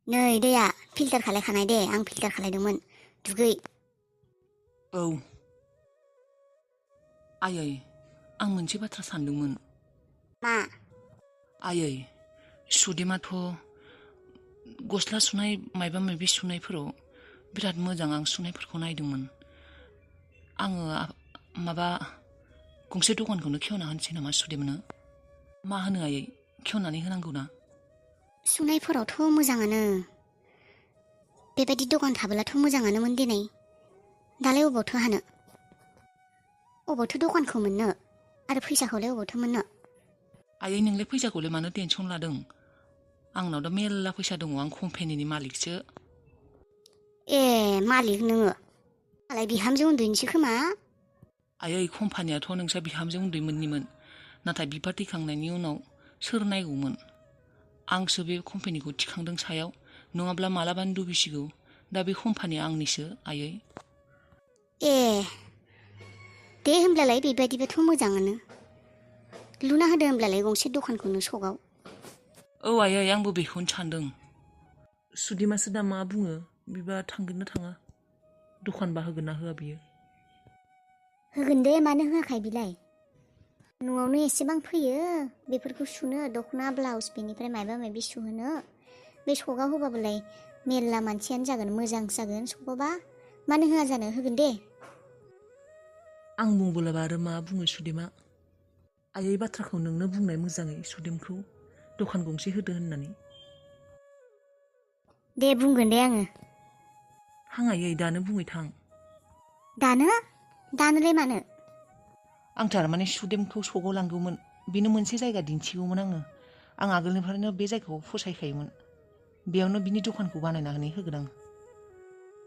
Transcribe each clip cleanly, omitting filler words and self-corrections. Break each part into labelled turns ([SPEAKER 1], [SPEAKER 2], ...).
[SPEAKER 1] नै दैया फिल्टार खालायखानाय दे आं फिल्टार खालायदोंमोन दुगै
[SPEAKER 2] औ आयै आं मोनसे बाथ्रा सानदोंमोन
[SPEAKER 1] मा
[SPEAKER 2] आयै सुदेमाथ' गस्ला सुनाय मायबा मायबि सुनायफोराव बिराद मोजां आं सुनायफोरखौ नायदोंमोन आङो माबा गंसे दखानखौनो खेवना होनोसै नामा सुदेमनो मा होनो आयै खेवनानै होनांगौ ना
[SPEAKER 1] सुनायफोरावथ' मोजाङानो बेबायदि दखान थाबोलाथ' मोजाङानोमोन दिनै दालाय अबावथो हानो अबावथो दखानखौ मोननो आरो फैसाखौलाय अबावथो मोननो
[SPEAKER 2] आयै नोंलाय फैसाखौलाय मानो टेनसन लादों आंनाव दा मेरला फैसा दङ आं कम्पानिनि मालिकसो
[SPEAKER 1] ए मालिक नोङो मालाय बिहामजो उन्दैनिसो खोमा
[SPEAKER 2] आयै कम्पानियाथ' नोंस्रा बिहामजो उन्दैमोननिमोन नाथाय बिफा थैखांनायनि उनाव सोर नायगौमोन आंसो बे कम्पानिखौ थिखांदों सायाव नङाब्ला मालाबानो डुबिसिगौ दा बे कम्पानिया आंनिसो आयै
[SPEAKER 1] ए दे होमब्लालाय बेबायदिबाथ' मोजाङानो लुना होदो होमब्लालाय गंसे दखानखौनो सकआव
[SPEAKER 2] औ आयै आंबो बेखौनो सानदों सुदिमासो दा मा बुङो बिबा थांगोन ना थाङा दखानबा होगोन ना होआ बियो
[SPEAKER 1] होगोन दे मानो होआखाय बिलाय न'आवनो एसेबां फैयो बेफोरखौ सुनो दख'ना ब्लाउस बेनिफ्राय मायबा मायबि सुहोनो बे सकआव होबाबोलाय मेरला मानसियानो जागोन मोजां जागोन सकावबा मानो होआ जानो होगोन दे
[SPEAKER 2] आं बुंबोलाबा आरो मा बुङो सुदेमा आयै बाथ्राखौ नोंनो बुंनाय मोजाङै सुदेमखौ दखान गंसे होदो होननानै
[SPEAKER 1] दे बुंगोन दे आङो
[SPEAKER 2] थां आयै दानो बुङै थां
[SPEAKER 1] दानोलाय मानो
[SPEAKER 2] आं थारमाने सुदेमखौ सकाव लांगौमोन बेनो मोनसे जायगा दिन्थिगौमोन आं आगोलनिफ्रायनो बे जायगाखौ फसायखायोमोन बेयावनो बिनि दखानखौ बानायनानै होगोन आं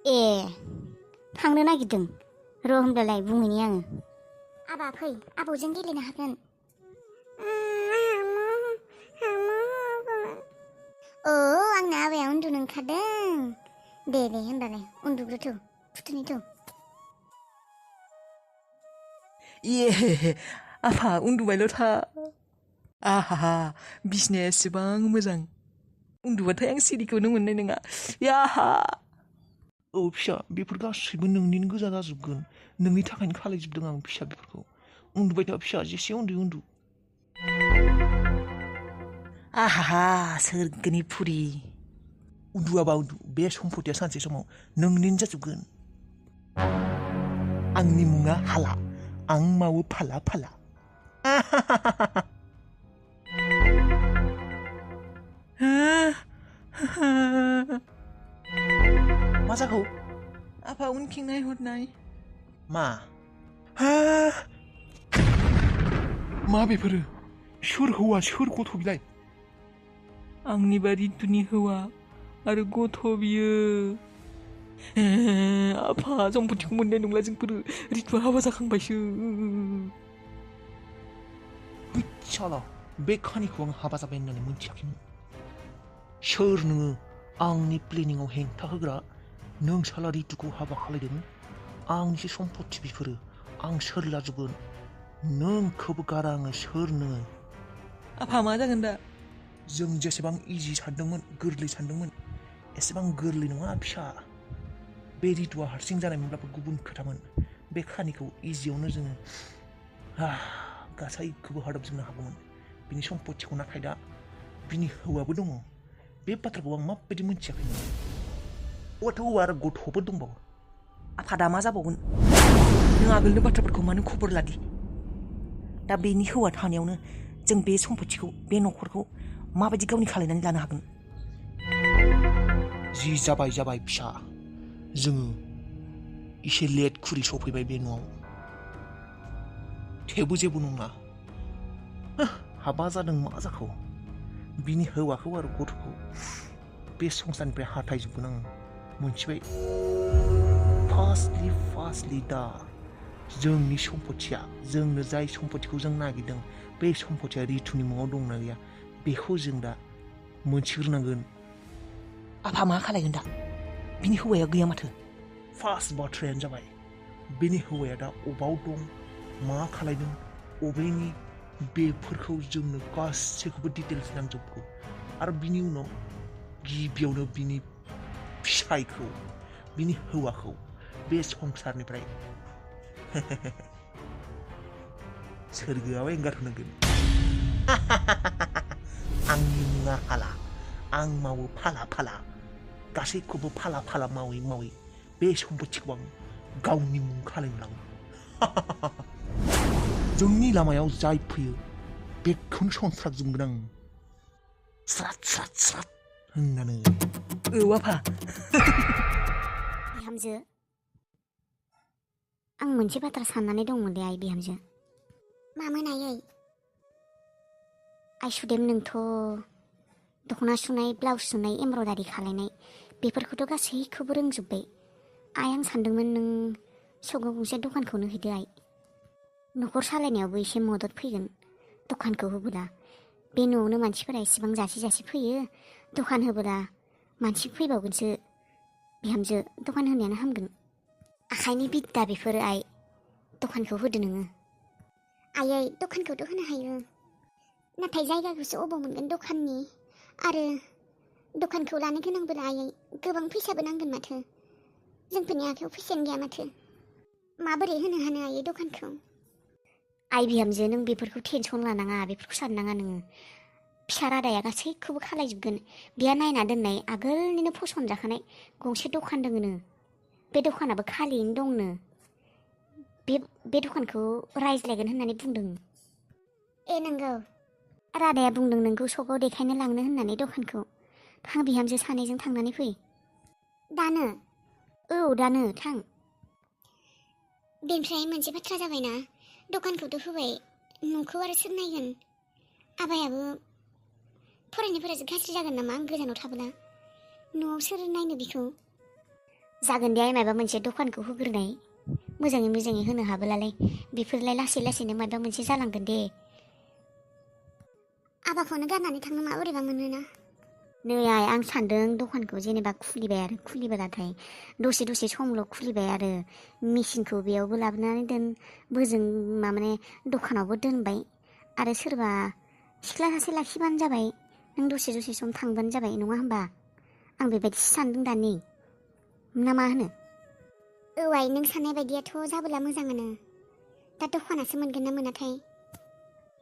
[SPEAKER 1] ए थांनो नागिरदों र' होमब्लालाय बुंहैनि आङो आबा फै आबौजों गेलेनो हागोन आंना आबाया उन्दुनो ओंखारदों दे होमबालाय उन्दुग्रोथौ फुथुनिथौ
[SPEAKER 2] ए आफा उन्दुबायल' था आहा बिसिनाया एसेबां मोजां उन्दुबाथाय आं सिरिखौनो मोननाय नङा याहा औ फिसा बेफोर गासैबो नोंनिनो गोजा जाजोबगोन नोंनि थाखायनो खालायजोबदों आं फिसा बेफोरखौ उन्दुबाय था फिसा जेसे उन्दु आहा सोरगोनि फुरि उन्दुआबा उन्दु बे सम्पतिया सानसे समाव नोंनिनो जाजोबगोन आंनि मुङा हाला आं मावो फाला फाला मा जाखौ आफा उनथिं नायहरनाय मा मा बेफोरो सोर हौवा सोर गथ' बिलाय आंनि बा रितुनि हौवा आरो गथ' बियो आफा सम्पतिखौ मोननाय नंला जोंफोरो रितुआ हाबा जाखांबायसो साला बे खानिखौ आं हाबा जाबाय होननानै मिथियाखैमोन सोर नोङो आंनि प्लेनिंआव हेंथा होग्रा नों साला रितुखौ हाबा खालायदों आंनिसो सम्पति बेफोरो आं सोर लाजोबगोन नोंखौबो गारा आङो सोर नोङो आफा मा जागोन दा जों जेसेबां इजि सानदोंमोन गोरलै सानदोंमोन एसेबां गोरलै नङा फिसा बे रितुआ हारसिं जानायमोनब्लाबो गुबुन खोथामोन बे खानिखौ इजियावनो जोङो गासैखौबो हादबजोबनो हागौमोन बिनि सम्पतिखौ नाथाय दा बिनि हौवाबो दङ बे बाथ्राखौ आं माबायदि मिथियाखैमोन हौवा आरो गथ'बो दंबावो आफा दा मा जाबावगोन नों आगोलनि बाथ्राफोरखौ मानो खबर लादि दा बेनि हौवा थानायावनो जों बे सम्पतिखौ बे न'खरखौ माबायदि गावनि खालायनानै लानो हागोन जि जाबाय फिसा जोङो एसे लेट खुरि सफैबाय बे न'आव थेवबो जेबो नङा हाबा जादों मा जाखौ बिनि हौवाखौ आरो गथ'खौ बे संसारनिफ्राय हाथायजोबगोन आं मोनथिबाय फार्स्टलि दा जोंनि सम्पतिया जोंनो जाय सम्पतिखौ जों नागिरदों बे सम्पतिया रितुनि मुङाव दंना गैया बेखौ जों दा मोनथिग्रोनांगोन आफा मा खालायगोन दा बिनि हौवाया गैया माथो फार्स्ट बाथ्रायानो जाबाय बिनि हौवाया दा अबाव दं मा खालायदों अबेनि बेफोरखौ जोंनो गासैखौबो डिटेल्स नांजोबगौ आरो बिनि उनाव गिबियावनो बिनि फिसायखौ बिनि हौवाखौ बे संसारनिफ्राय सोरगोआव एंगारहोनांगोन। आंनि मुङा आला, आं मावो फाला फाला, गासैखौबो फाला फाला मावै मावै बे सम्पथिखौ आं गावनि मुं खालामनो लाङो। जोंनि लामायाव जाय फैयो बेखौनो सनस्राजोबगोन आं स्राद स्राद स्राद होननानै। औ आफा।
[SPEAKER 1] बिहामजो, आं मोनसे बाथ्रा साननानै दंमोन दे आइ बिहामजो। मामोन आयै? आइ सुदेम, नोंथ' दख'ना सुनाय, ब्लाउस सुनाय, एमब्रयदारि खालायनाय बेफोरखौथ' गासैखौबो रोंजोब्बाय। आइ, आं सानदोंमोन नों सगाव गंसे दखानखौनो हैदो आइ। न'खर सालायनायावबो एसे मदद फैगोन दखानखौ होबोला। बे न'आवनो मानसिफोरा एसेबां जासि जासि फैयो, दखान होबोला मानसि फैबावगोनसो। बिहामजो, दखान होनायानो हामगोन। आखाइनि बिद्दा बेफोरो आइ। दखानखौ होदो नोङो। आयै, दखानखौथ' होनो हायो, नाथाय जायगाखौसो अबाव मोनगोन दखाननि? आरो दखानखौ लानो गोनांबोला आयै गोबां फैसाबो नांगोन माथो। जोंफोरनि आखायाव फैसायानो गैया माथो। माबोरै होनो हानो आयै दखानखौ? आइ बिहामजो, नों बेफोरखौ टेनसन लानाङा, बेफोरखौ साननाङा नोङो। फिसा रादाया गासैखौबो खालायजोबगोन। बिहा नायना दोननाय आगोलनिनो फसन जाखानाय गंसे दखान दोङोनो। बे दखानाबो खालियैनो दंनो। बे दखानखौ रायज्लायगोन होननानै बुंदों। ए नंगौ? रादाया बुंदों नोंखौ सगाव देखायनो लांनो होननानै दखानखौ। थां बिहामजो, सानैजों थांनानै फै। दानो? औ दानो, थां। बेनिफ्राय मोनसे बाथ्रा जाबायना, दखानखौथ' होबाय, न'खौ आरो सोर नायगोन? आबायाबो फरायनायफोरासो गाज्रि जागोन नामा आं गोजानाव थाबोला? न'आव सोर नायनो बिखौ? जागोन दे आइ, माबा मोनसे दखानखौ होग्रोनाय। मोजाङै मोजाङै होनो हाबोलालाय बेफोरलाय लासै लासैनो माबा मोनसे जालांगोन दे। आबाखौनो गारनानै थांनो मा बोरैबा मोनोना। नै आइ, आं सानदों दखानखौ जेनेबा खुलिबाय आरो खुलिबोलाथाय दसे दसे समल' खुलिबाय आरो मेचिनखौ बेयावबो लाबोनानै दोन, बोजों माने दखानावबो दोनबाय, आरो सोरबा सिख्ला सासे लाखिबानो जाबाय। नों दसे दसे सम थांबानो जाबाय, नङा होमबा? आं बेबायदिसो सानदों दानि। ना मा होनो? औ आइ, नों साननाय बायदियाथ' जाबोला मोजाङानो। दा दखानासो मोनगोन ना मोनाथाय?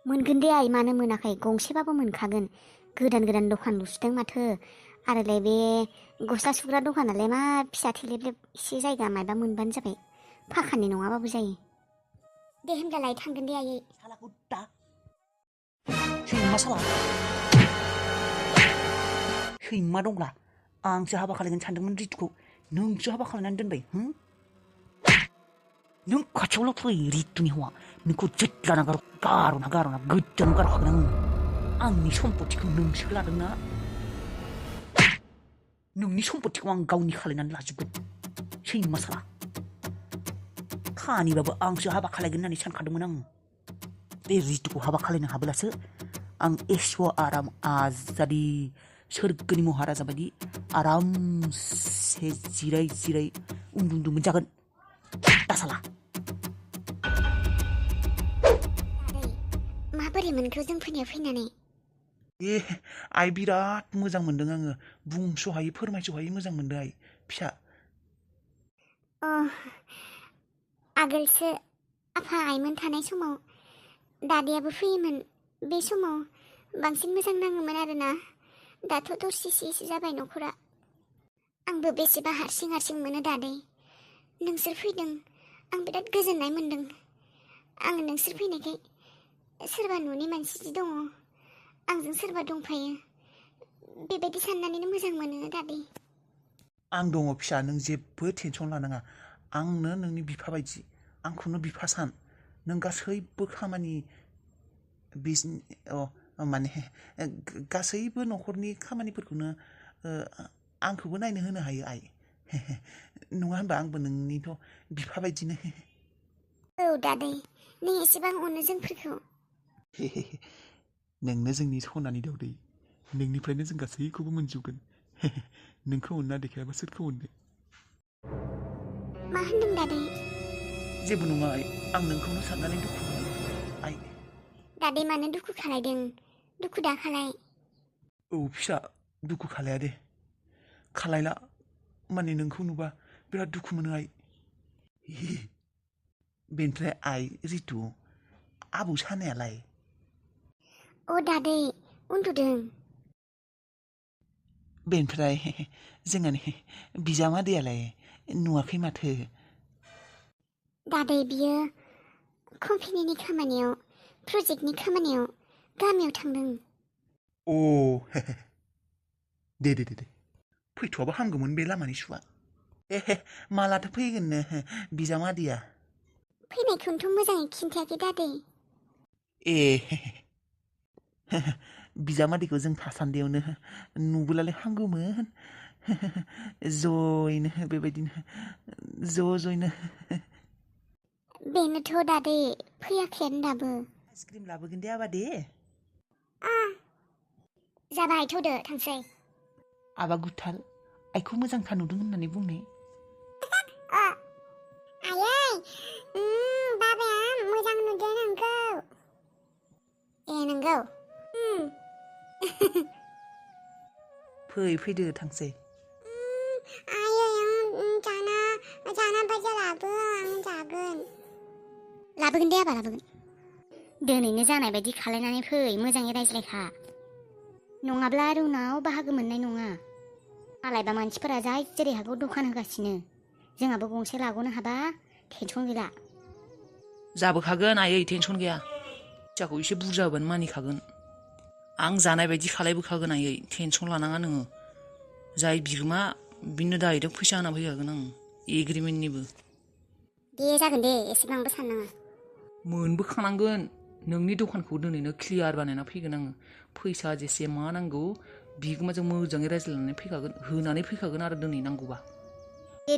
[SPEAKER 1] मोनगोन दे आइ, मानो मोनाखै? गंसेबाबो मोनखागोन। गोदान गोदान दखान लुसुदों माथो। आरोलाय बे गस्ला सुग्रा दखानालाय मा फिसा थेलेबलेब एसे जायगा मायबा मोनबानो जाबाय। फाखानि नङाबाबो जायो। दे होनब्लालाय थांगोन दे आयै।
[SPEAKER 2] सालाखौ दा सैमा साला, सैमा दंब्ला आंसो हाबा खालायगोन सानदोंमोन रितुखौ, नोंसो हाबा खालायनानै दोनबाय। नों खाथियावल' फै रितुनि हौवा, नोंखौ जेथ्लाना गार'ना गोजानाव गारखागोन आङो। आंनि सम्पथिखौ नोंसो लादोंना? नोंनि सम्पथिखौ आं गावनि खालायनानै लाजोबगोन, सैमा साला। खानिबाबो आंसो हाबा खालायगोन होननानै सानखादोंमोन आङो। बे रितुखौ हाबा खालायनो हाबोलासो आं एस' आराम आजादि सोरगोनि महाराजा बायदि आरामसे जिराय जिराय उन्दु मोनजागोन। दा साला।
[SPEAKER 1] माबोरै मोनखो जोंफोरनियाव फैनानै?
[SPEAKER 2] आइ, बिराद मोजां मोनदों आङो। बुंस'हायै फोरमायस'हायै मोजां मोनदों आइ फिसा।
[SPEAKER 1] आगोलसो आफा आइमोन थानाय समाव दादायाबो फैयोमोन। बे समाव बांसिन मोजां नाङोमोन आरोना। दाथ' दरसिसि जाबाय न'खरा। आंबो बेसेबा हारसिं हारसिं मोनो दादै। नोंसोर फैदों, आं बिराद गोजोननाय मोनदों। आङो नोंसोर फैनायखाय सोरबा न'नि मानसि दङ, आंजों सोरबा दंफायो, बेबायदि साननानैनो मोजां मोनो दादै।
[SPEAKER 2] आं दङ फिसा, नों जेबो टेनसन लानाङा। आंनो नोंनि बिफा बायदि, आंखौनो बिफा सान। नों गासैबो खामानि माने गासैबो न'खरनि खामानिफोरखौनो आंखौबो नायनो होनो हायो आइ। नङा होनबा? आंबो नोंनिथ' बिफा बायदिनो।
[SPEAKER 1] औ दादै, नों एसेबां अनो जोंफोरखौ।
[SPEAKER 2] नोंनो जोंनि सनानि दाउदै, नोंनिफ्रायनो जों गासैखौबो मोनजोबगोन। नोंखौ अनना देखायाबा सोरखौ अननो?
[SPEAKER 1] मा होनदों दादै?
[SPEAKER 2] जेबो नङा आइ, आं नोंखौनो साननानै दुखु मोनो आइ।
[SPEAKER 1] दादै, मानो दुखु खालायदों? दुखु दा खालाय।
[SPEAKER 2] औ फिसा, दुखु खालाया दे। खालायला माने नोंखौ नुबा बिराद दुखु मोनो आइ बेनिफ्राय आइ रितु आबौ सानायालाय
[SPEAKER 1] अ दादै उन्दुदों
[SPEAKER 2] बेनिफ्राय जोंहानि बिजामादैयालाय नुवाखै माथो
[SPEAKER 1] दादै बियो कम्पानिनि खामानियाव प्रजेक्टनि खामानियाव गामियाव थांदों
[SPEAKER 2] अ दे फैथ'आबा हामगौमोन बे लामानि सुआ मालाथो फैगोननो बिजामादैया
[SPEAKER 1] फैनायखौनोथ' मोजाङै खिन्थायाखै दादै
[SPEAKER 2] ए बिजामादैखौ जों थासान्दियावनो नुबोलालाय हामगौमोन जयनो बेबायदिनो ज'नो
[SPEAKER 1] बेनोथ' दादै फैयाखैयानो दाबो
[SPEAKER 2] आइसक्रिम लाबोगोन दे आबा दे
[SPEAKER 1] जाबाय थ'दो थांसै
[SPEAKER 2] आबा गुथाल आइखौ मोजांथार नुदों होननानै बुंनाय
[SPEAKER 1] आयै बाबाया मोजां नुदों नोंखौ ए नंगौ
[SPEAKER 2] फैदो थांसै
[SPEAKER 1] आयै जाना बाजा लाबो आं जागोन लाबोगोन दे आबा लाबोगोन दिनैनो जानाय बायदि खालायनानै फै मोजाङै रायज्लायखा नङाब्ला उनाव बाहागो मोननाय नङा मालायबा मानसिफोरा जाय जेरै हागौ दखान होगासिनो जोंहाबो गंसे लाग'नो हाबा टेनसन गैला
[SPEAKER 2] जाबोखागोन आयै टेनसन गैया फैसाखौ एसे बुरजा होबानो मानिखागोन आं जानाय बायदि खालायबोखागोन आयै टेनसन लानाङा नोङो जाय बिगोमा बिनो डाइरेक्ट फैसा होना फैखागोन आं एग्रिमेन्टनिबो
[SPEAKER 1] दे जागोन दे एसेबांबो साननाङा
[SPEAKER 2] मोनबोखानांगोन नोंनि दखानखौ दिनैनो क्लियार बानायना फैगोन आङो फैसा जेसे मा नांगौ बिगोमाजों मोजाङै रायज्लायनानै फैखागोन होनानै फैखागोन आरो दिनै नांगौबा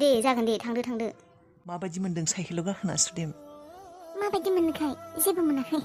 [SPEAKER 1] दे जागोन दे थांदो
[SPEAKER 2] माबायदि मोन्दों साइकेलाव गाखोना सुदेम
[SPEAKER 1] माबायदि मोननोखाय जेबो मोनाखै